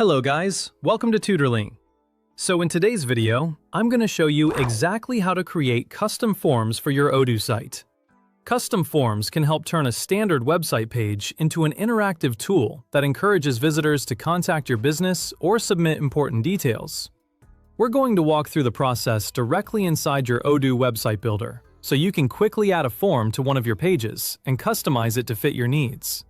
Hello guys, welcome to Tutorly. So in today's video, I'm going to show you exactly how to create custom forms for your Odoo site. Custom forms can help turn a standard website page into an interactive tool that encourages visitors to contact your business or submit important details. We're going to walk through the process directly inside your Odoo website builder, so you can quickly add a form to one of your pages and customize it to fit your needs.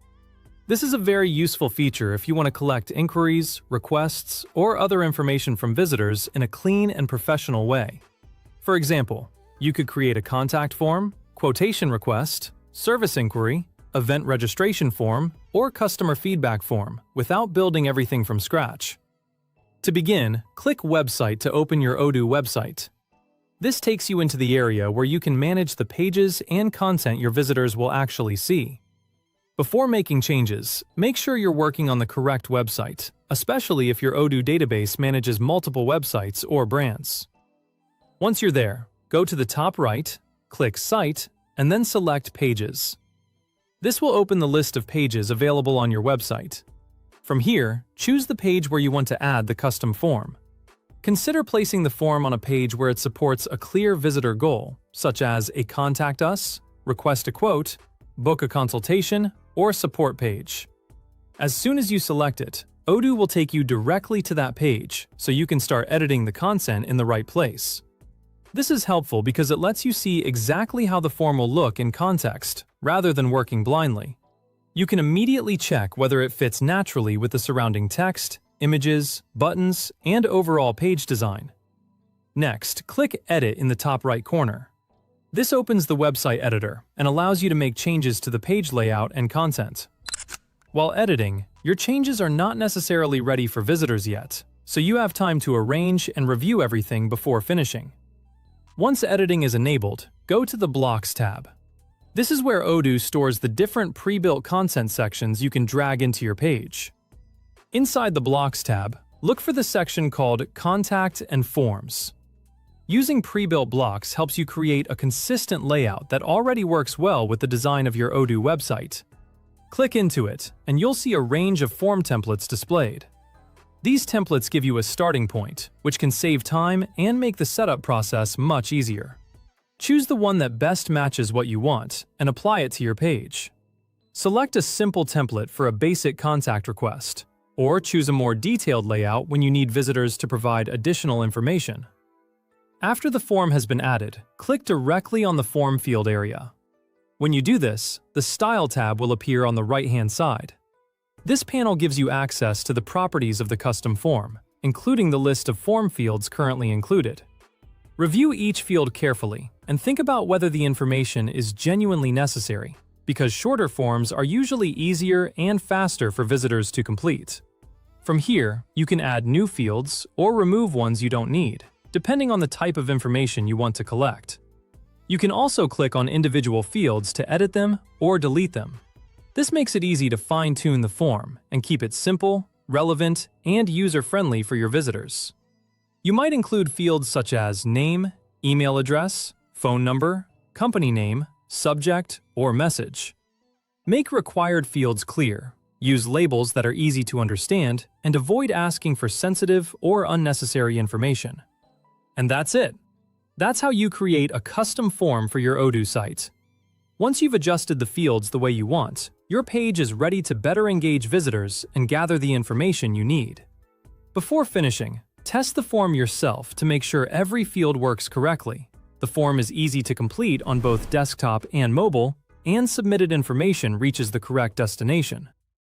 This is a very useful feature if you want to collect inquiries, requests, or other information from visitors in a clean and professional way. For example, you could create a contact form, quotation request, service inquiry, event registration form, or customer feedback form without building everything from scratch. To begin, click Website to open your Odoo website. This takes you into the area where you can manage the pages and content your visitors will actually see. Before making changes, make sure you're working on the correct website, especially if your Odoo database manages multiple websites or brands. Once you're there, go to the top right, click Site, and then select Pages. This will open the list of pages available on your website. From here, choose the page where you want to add the custom form. Consider placing the form on a page where it supports a clear visitor goal, such as a Contact Us, Request a Quote, Book a Consultation, or Support page. As soon as you select it, Odoo will take you directly to that page, so you can start editing the content in the right place. This is helpful because it lets you see exactly how the form will look in context, rather than working blindly. You can immediately check whether it fits naturally with the surrounding text, images, buttons, and overall page design. Next, click Edit in the top right corner. This opens the website editor and allows you to make changes to the page layout and content. While editing, your changes are not necessarily ready for visitors yet, so you have time to arrange and review everything before finishing. Once editing is enabled, go to the Blocks tab. This is where Odoo stores the different pre-built content sections you can drag into your page. Inside the Blocks tab, look for the section called Contact and Forms. Using pre-built blocks helps you create a consistent layout that already works well with the design of your Odoo website. Click into it, and you'll see a range of form templates displayed. These templates give you a starting point, which can save time and make the setup process much easier. Choose the one that best matches what you want and apply it to your page. Select a simple template for a basic contact request, or choose a more detailed layout when you need visitors to provide additional information. After the form has been added, click directly on the form field area. When you do this, the Style tab will appear on the right-hand side. This panel gives you access to the properties of the custom form, including the list of form fields currently included. Review each field carefully and think about whether the information is genuinely necessary, because shorter forms are usually easier and faster for visitors to complete. From here, you can add new fields or remove ones you don't need, depending on the type of information you want to collect. You can also click on individual fields to edit them or delete them. This makes it easy to fine-tune the form and keep it simple, relevant, and user-friendly for your visitors. You might include fields such as name, email address, phone number, company name, subject, or message. Make required fields clear, use labels that are easy to understand, and avoid asking for sensitive or unnecessary information. And that's it. That's how you create a custom form for your Odoo site. Once you've adjusted the fields the way you want, your page is ready to better engage visitors and gather the information you need. Before finishing, test the form yourself to make sure every field works correctly. The form is easy to complete on both desktop and mobile, and submitted information reaches the correct destination.